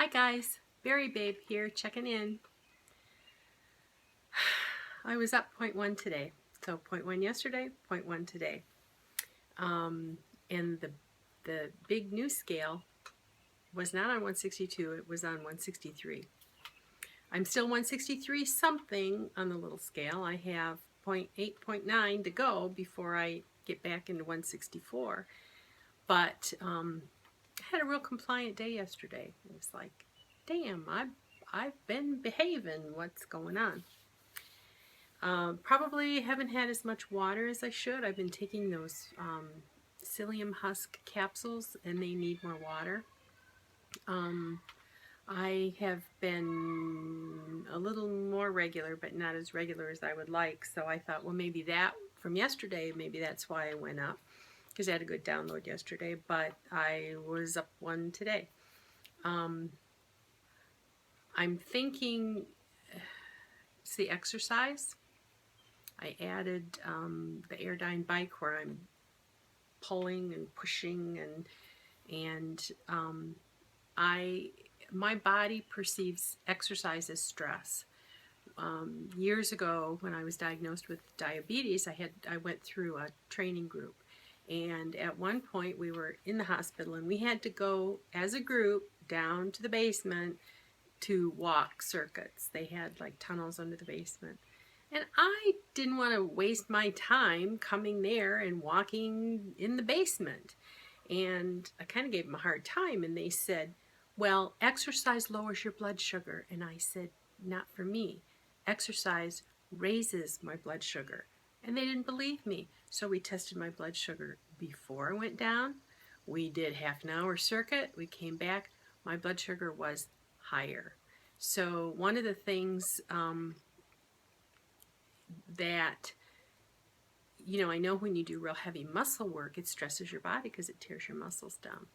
Hi guys, Berry Babe here, checking in. I was up 0.1 today, so 0.1 yesterday, 0.1 today. And the big new scale was not on 162, it was on 163. I'm still 163 something on the little scale. I have 0.8, 0.9 to go before I get back into 164. But I had a real compliant day yesterday. It was like, damn, I've been behaving. What's going on? Probably haven't had as much water as I should. I've been taking those psyllium husk capsules and they need more water. I have been a little more regular, but not as regular as I would like. So I thought, well, maybe that from yesterday, maybe that's why I went up, because I had a good download yesterday, but I was up one today. I'm thinking it's the exercise. I added the Airdyne bike where I'm pulling and pushing and my body perceives exercise as stress. Years ago, when I was diagnosed with diabetes, I went through a training group, and at one point we were in the hospital and we had to go as a group down to the basement to walk circuits. They had like tunnels under the basement. And I didn't want to waste my time coming there and walking in the basement. And I kind of gave them a hard time, and they said, well, exercise lowers your blood sugar. And I said, not for me. Exercise raises my blood sugar. And they didn't believe me. So we tested my blood sugar before I went down. We did half an hour circuit. We came back. My blood sugar was higher. So one of the things that, I know when you do real heavy muscle work, it stresses your body because it tears your muscles down.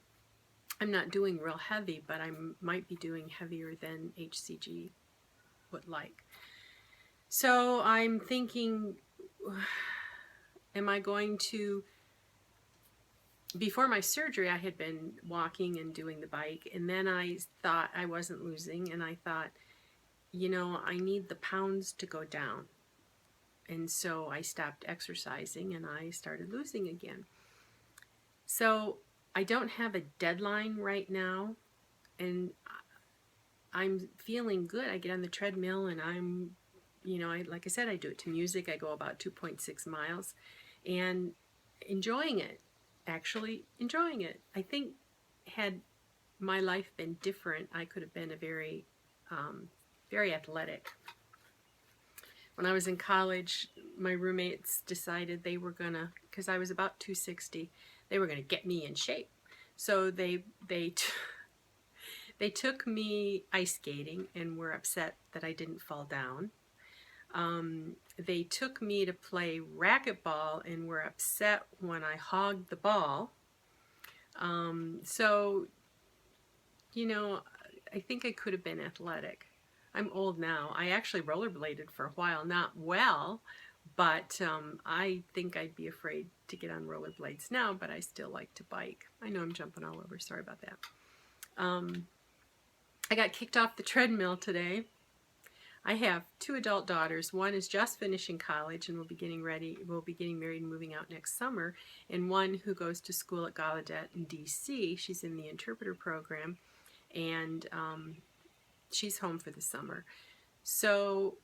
I'm not doing real heavy, but I might be doing heavier than HCG would like. So I'm thinking, am I going to, before my surgery, I had been walking and doing the bike, and then I thought I wasn't losing, and I thought, I need the pounds to go down. And so I stopped exercising and I started losing again. So I don't have a deadline right now, and I'm feeling good. I get on the treadmill and I'm, like I said, I do it to music. I go about 2.6 miles and enjoying it, actually enjoying it. I think had my life been different, I could have been a very, very athletic. When I was in college, my roommates decided they were gonna, because I was about 260, they were gonna get me in shape. So they took me ice skating and were upset that I didn't fall down. They took me to play racquetball and were upset when I hogged the ball. So, I think I could have been athletic. I'm old now. I actually rollerbladed for a while, not well, but I think I'd be afraid to get on rollerblades now, but I still like to bike. I know I'm jumping all over, sorry about that. I got kicked off the treadmill today. I have 2 adult daughters. One is just finishing college and will be getting married and moving out next summer, and one who goes to school at Gallaudet in DC. She's in the interpreter program, and she's home for the summer. So,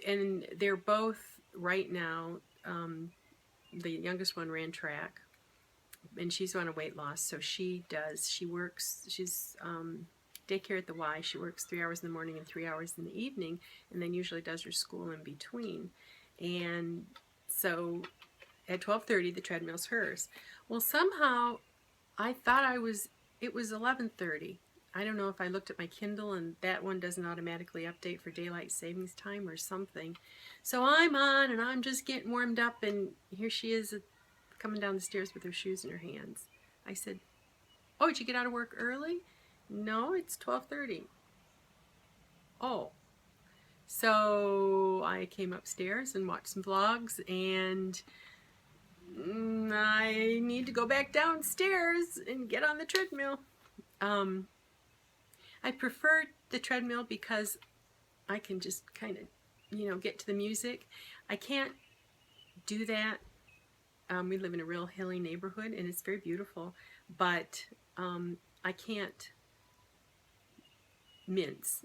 and they're both right now, the youngest one ran track, and she's on a weight loss, so she's daycare at the Y. She works 3 hours in the morning and 3 hours in the evening, and then usually does her school in between. And so at 12:30, the treadmill's hers. Well, somehow I thought it was 11:30. I don't know if I looked at my Kindle and that one doesn't automatically update for daylight savings time or something. So I'm on and I'm just getting warmed up, and here she is coming down the stairs with her shoes in her hands. I said, oh, did you get out of work early? No, it's 12:30. Oh. So I came upstairs and watched some vlogs, and I need to go back downstairs and get on the treadmill. I prefer the treadmill because I can just kind of, get to the music. I can't do that. We live in a real hilly neighborhood, and it's very beautiful, but I can't mince.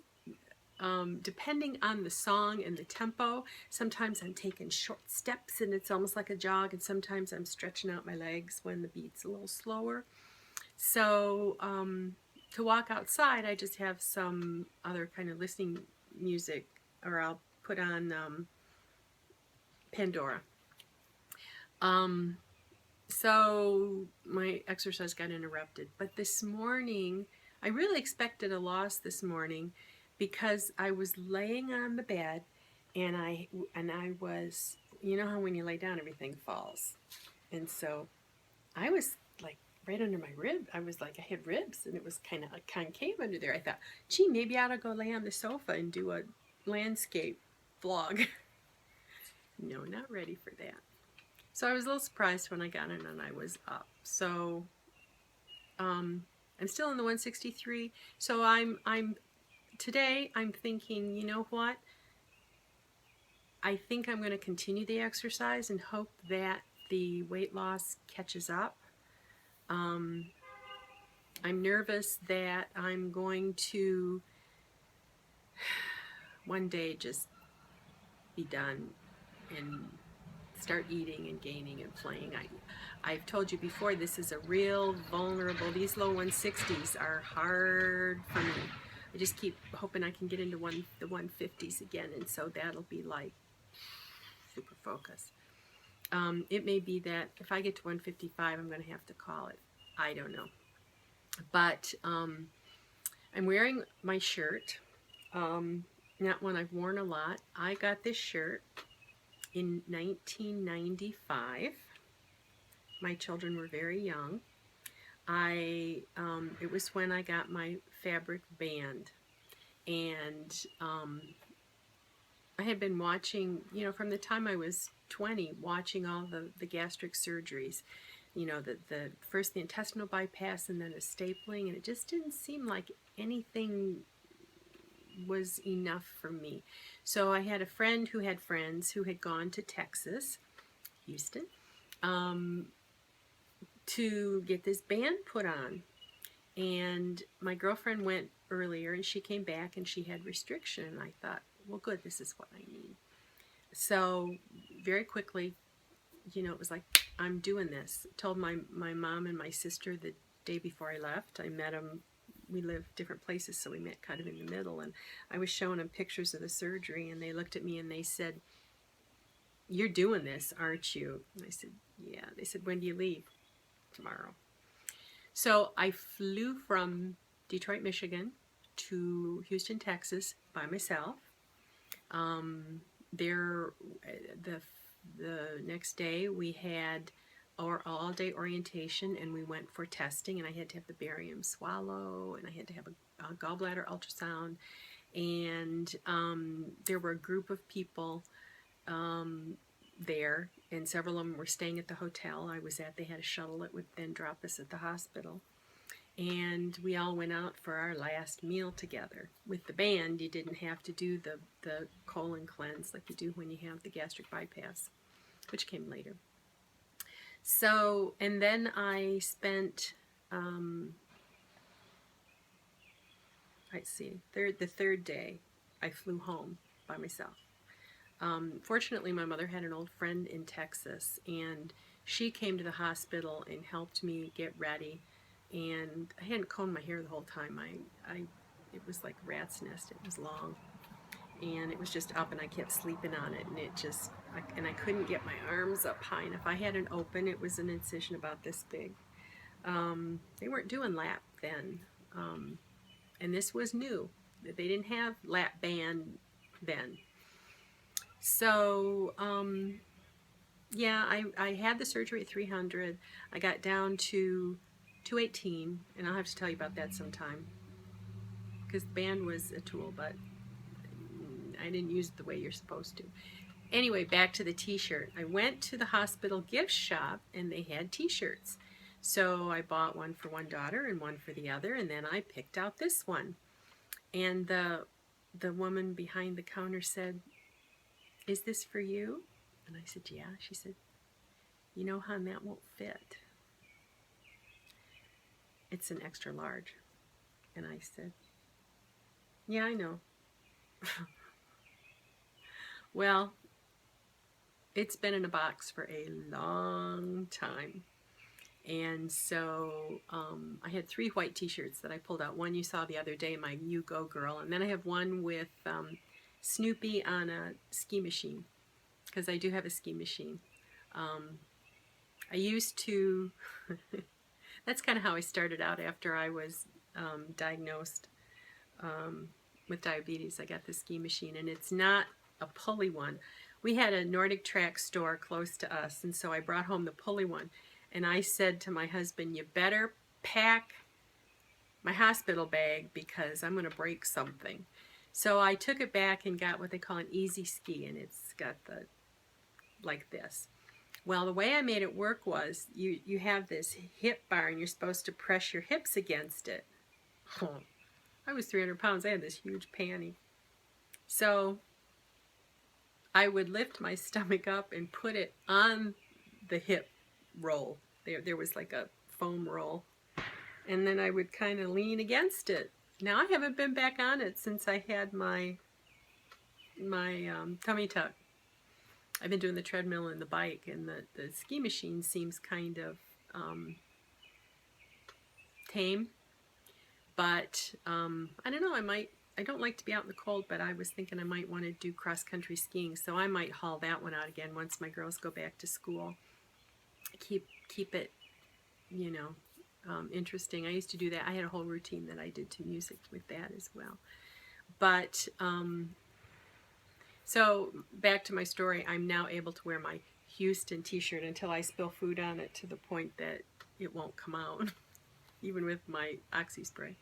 Depending on the song and the tempo, sometimes I'm taking short steps and it's almost like a jog, and sometimes I'm stretching out my legs when the beat's a little slower. So to walk outside, I just have some other kind of listening music, or I'll put on Pandora. So my exercise got interrupted. But this morning, I really expected a loss this morning because I was laying on the bed and I was, how when you lay down everything falls. And so I was like right under my rib. I was like, I had ribs and it was kind of like concave under there. I thought, gee, maybe I ought to go lay on the sofa and do a landscape vlog. No, not ready for that. So I was a little surprised when I got in and I was up. So I'm still in the 163. So today I'm thinking, you know what? I think I'm going to continue the exercise and hope that the weight loss catches up. I'm nervous that I'm going to one day just be done and start eating and gaining and playing. I've told you before, this is a real vulnerable, these low 160s are hard for me. I just keep hoping I can get into the 150s again, and so that'll be like super focus. It may be that if I get to 155, I'm going to have to call it. I don't know. But I'm wearing my shirt, not one I've worn a lot. I got this shirt in 1995. My children were very young. It was when I got my fabric band, and I had been watching, from the time I was 20, watching all the gastric surgeries, the first the intestinal bypass and then a stapling, and it just didn't seem like anything was enough for me. So I had a friend who had friends who had gone to Texas, Houston, to get this band put on. And my girlfriend went earlier and she came back and she had restriction, and I thought, well, good, this is what I need. So very quickly, it was like, I'm doing this. Told my mom and my sister the day before I left. I met them. We live different places, so we met kind of in the middle, and I was showing them pictures of the surgery, and they looked at me and they said, you're doing this, aren't you? And I said, yeah. They said, when do you leave? Tomorrow. So I flew from Detroit, Michigan to Houston, Texas by myself. The next day we had our all-day orientation, and we went for testing, and I had to have the barium swallow, and I had to have a gallbladder ultrasound, and there were a group of people there, and several of them were staying at the hotel I was at. They had a shuttle that would then drop us at the hospital, and we all went out for our last meal together. With the band, you didn't have to do the colon cleanse like you do when you have the gastric bypass, which came later. So, and then I spent, the third day, I flew home by myself. Fortunately, my mother had an old friend in Texas, and she came to the hospital and helped me get ready. And I hadn't combed my hair the whole time. It was like rat's nest. It was long, and it was just up, and I kept sleeping on it, and I couldn't get my arms up high enough. I had an open. It was an incision about this big. They weren't doing lap then, and this was new. They didn't have lap band then. So, yeah, I had the surgery at 300. I got down to 218, and I'll have to tell you about that sometime, because the band was a tool, but I didn't use it the way you're supposed to. Anyway, back to the t-shirt. I went to the hospital gift shop, and they had t-shirts. So I bought one for one daughter and one for the other, and then I picked out this one. And the woman behind the counter said, "Is this for you?" And I said, "Yeah." She said, "You know, hon, that won't fit. It's an extra large." And I said, "Yeah, I know." Well, it's been in a box for a long time. And so I had 3 white t-shirts that I pulled out. One you saw the other day, my You Go Girl. And then I have one with Snoopy on a ski machine, because I do have a ski machine. I used to, that's kind of how I started out after I was diagnosed with diabetes. I got the ski machine, and it's not a pulley one. We had a Nordic Track store close to us, and so I brought home the pulley one. And I said to my husband, "You better pack my hospital bag because I'm going to break something." So I took it back and got what they call an easy ski, and it's got the, like this. Well, the way I made it work was you have this hip bar, and you're supposed to press your hips against it. Oh, I was 300 pounds. I had this huge panty. So I would lift my stomach up and put it on the hip roll. There was like a foam roll. And then I would kind of lean against it. Now I haven't been back on it since I had my tummy tuck. I've been doing the treadmill and the bike, and the ski machine seems kind of tame. But I don't know, I don't like to be out in the cold, but I was thinking I might want to do cross-country skiing, so I might haul that one out again once my girls go back to school. Keep it, you know, interesting. I used to do that. I had a whole routine that I did to music with that as well. But so back to my story, I'm now able to wear my Houston t-shirt until I spill food on it, to the point that it won't come out, even with my oxy spray.